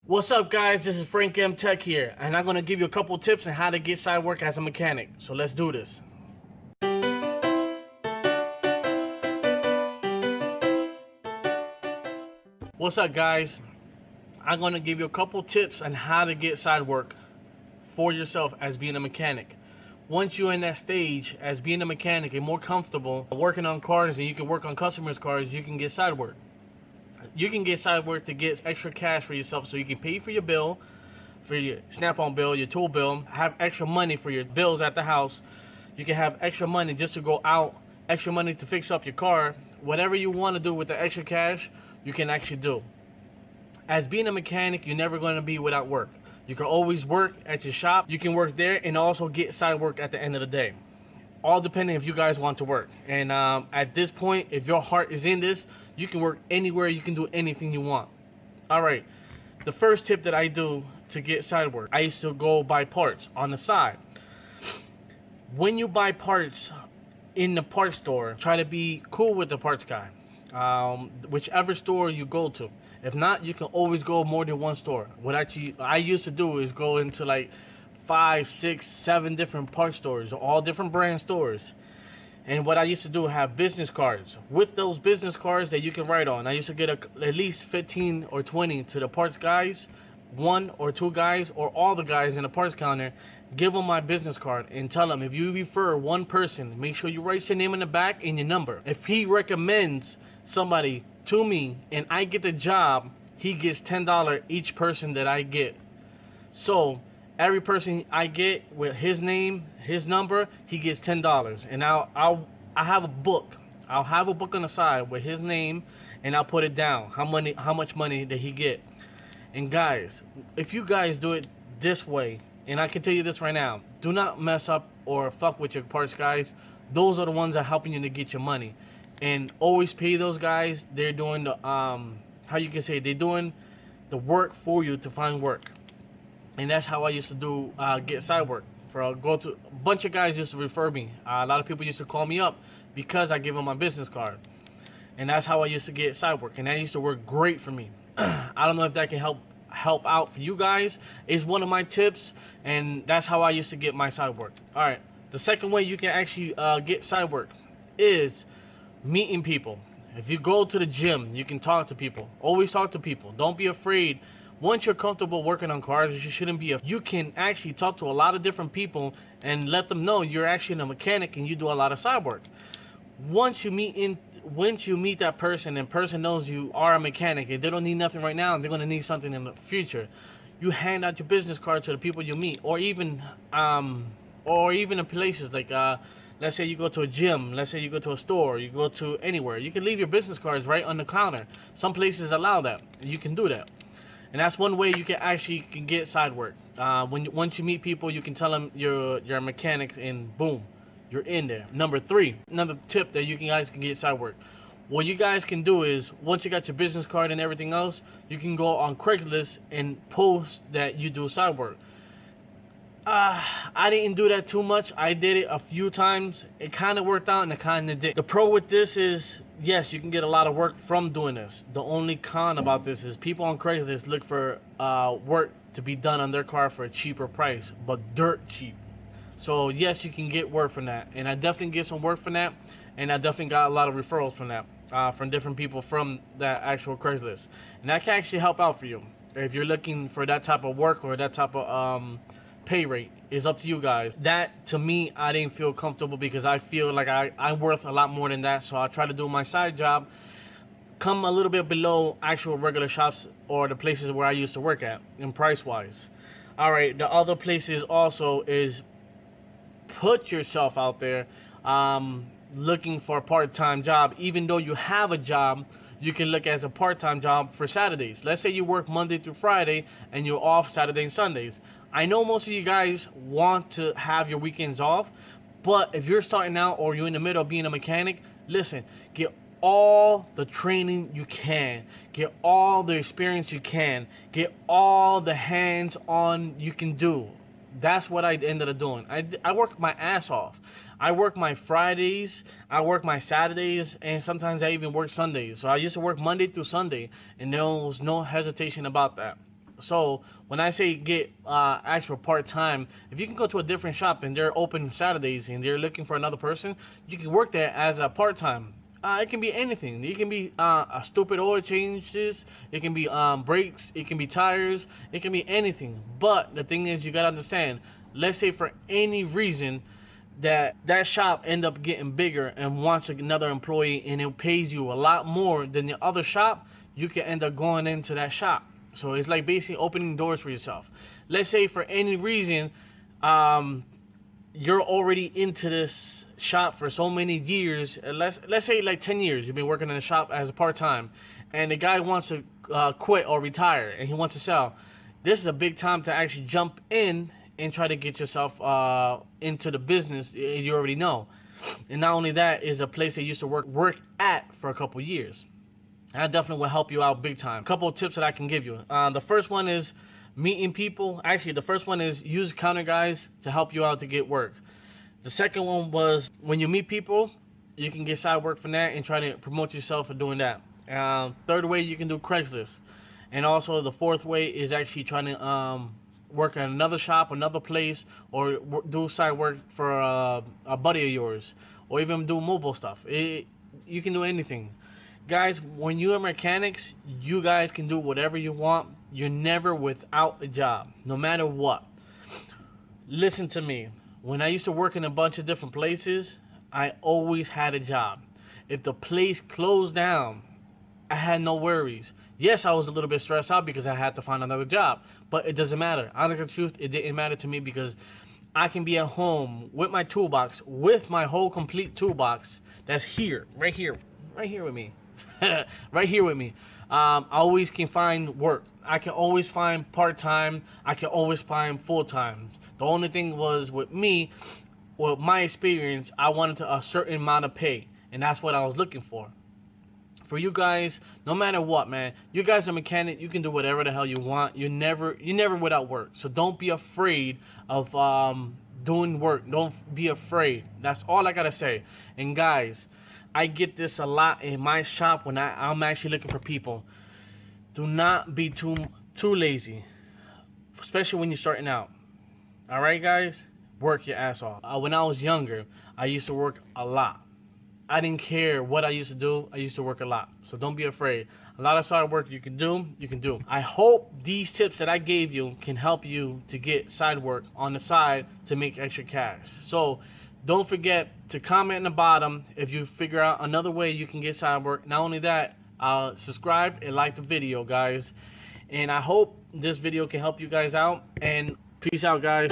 What's up, guys? This is Frank M Tech here, and I'm going to give you a couple tips on how to get side work as a mechanic. So let's do this. What's up, guys? I'm going to give you a couple tips on how to get side work for yourself as being a mechanic. Once you're in that stage as being a mechanic and more comfortable working on cars and you can work on customers' cars, you can get side work. You can get side work to get extra cash for yourself so you can pay for your bill, for your Snap-on bill, your tool bill, have extra money for your bills at the house. You can have extra money just to go out, extra money to fix up your car. Whatever you want to do with the extra cash, you can actually do. As being a mechanic, you're never going to be without work. You can always work at your shop. You can work there and also get side work at the end of the day. All depending if you guys want to work. And at this point, if your heart is in this, you can work anywhere. You can do anything you want. All right. The first tip that I do to get side work, I used to go buy parts on the side. When you buy parts in the parts store, try to be cool with the parts guy. Whichever store you go to. If not, you can always go more than one store. What I used to do is go into like 5, 6, 7 different parts stores, all different brand stores. And what I used to do, have business cards. With those business cards that you can write on, I used to get at least 15 or 20 to the parts guys, 1 or 2 guys, or all the guys in the parts counter. Give them my business card and tell them, if you refer one person, make sure you write your name in the back and your number. If he recommends somebody to me and I get the job, he gets $10 each person that I get. So every person I get with his name, his number, he gets $10. And I have a book. I'll have a book on the side with his name, and I'll put it down how much money did he get. And guys, if you guys do it this way, and I can tell you this right now, do not mess up or fuck with your parts guys. Those are the ones that are helping you to get your money. And always pay those guys. They're doing the they're doing the work for you to find work. And that's how I used to do get side work. A bunch of guys used to refer me. A lot of people used to call me up because I give them my business card. And that's how I used to get side work. And that used to work great for me. I don't know if that can help out for you guys. It's one of my tips, and that's how I used to get my side work. All right. The second way you can actually get side work is meeting people. If you go to the gym, you can talk to people. Always talk to people. Don't be afraid. Once you're comfortable working on cars, you shouldn't be. You can actually talk to a lot of different people and let them know you're actually a mechanic and you do a lot of side work. Once you meet that person and person knows you are a mechanic and they don't need nothing right now and they're going to need something in the future, you hand out your business card to the people you meet, or even in places like let's say you go to a gym, let's say you go to a store, you go to anywhere, you can leave your business cards right on the counter. Some places allow that. You can do that. And that's one way you can get side work. Once you meet people, you can tell them you're a mechanic, and boom, you're in there. Number 3, another tip that you guys can get side work. What you guys can do is, once you got your business card and everything else, you can go on Craigslist and post that you do side work. I didn't do that too much. I did it a few times. It kind of worked out and it kind of didn't. The pro with this is, yes, you can get a lot of work from doing this. The only con about this is people on Craigslist look for work to be done on their car for a cheaper price, but dirt cheap. So yes, you can get work from that, and I definitely get some work from that, and I definitely got a lot of referrals from that, from different people from that actual Craigslist, and that can actually help out for you if you're looking for that type of work or that type of pay rate. Is up to you guys. That, to me, I didn't feel comfortable because I feel like I'm worth a lot more than that, so I try to do my side job come a little bit below actual regular shops or the places where I used to work at in price wise. All right, the other places also is put yourself out there looking for a part-time job. Even though you have a job, you can look as a part-time job for Saturdays. Let's say you work Monday through Friday and you're off Saturday and Sundays. I know most of you guys want to have your weekends off, but if you're starting out or you're in the middle of being a mechanic, listen, get all the training you can, get all the experience you can, get all the hands-on you can do. That's what I ended up doing. I work my ass off. I work my Fridays, I work my Saturdays, and sometimes I even work Sundays. So I used to work Monday through Sunday, and there was no hesitation about that. So when I say get ask for part time, if you can go to a different shop and they're open Saturdays and they're looking for another person, you can work there as a part time. It can be anything. It can be a stupid oil changes. It can be brakes. It can be tires. It can be anything. But the thing is, you gotta understand. Let's say for any reason that shop end up getting bigger and wants another employee and it pays you a lot more than the other shop, you can end up going into that shop. So it's like basically opening doors for yourself. Let's say for any reason, you're already into this shop for so many years. Let's say like 10 years you've been working in the shop as a part-time, and the guy wants to quit or retire and he wants to sell. This is a big time to actually jump in and try to get yourself into the business you already know. And not only that, is a place they used to work at for a couple years. That definitely will help you out big time. A couple of tips that I can give you. The first one is meeting people. Actually, the first one is use counter guys to help you out to get work. The second one was when you meet people, you can get side work from that and try to promote yourself for doing that. Third way, you can do Craigslist. And also the fourth way is actually trying to work at another shop, another place, or do side work for a buddy of yours, or even do mobile stuff. You can do anything. Guys, when you are mechanics, you guys can do whatever you want. You're never without a job, no matter what. Listen to me. When I used to work in a bunch of different places, I always had a job. If the place closed down, I had no worries. Yes, I was a little bit stressed out because I had to find another job, but it doesn't matter. Honestly, the truth, it didn't matter to me because I can be at home with my toolbox, with my whole complete toolbox that's here, right here with me. Right here with me. I always can find work. I can always find part-time. I can always find full-time. The only thing was with me, with my experience, I wanted a certain amount of pay, and that's what I was looking for. For you guys, no matter what, man, you guys are mechanic. You can do whatever the hell you want. You're never without work. So don't be afraid of doing work. Don't be afraid. That's all I gotta say. And guys, I get this a lot in my shop when I'm actually looking for people. Do not be too lazy, especially when you're starting out. All right, guys, work your ass off. When I was younger, I used to work a lot. I didn't care what I used to do. I used to work a lot. So don't be afraid. A lot of side work you can do. I hope these tips that I gave you can help you to get side work on the side to make extra cash. So don't forget to comment in the bottom if you figure out another way you can get side work. Not only that, subscribe and like the video, guys. And I hope this video can help you guys out. And peace out, guys.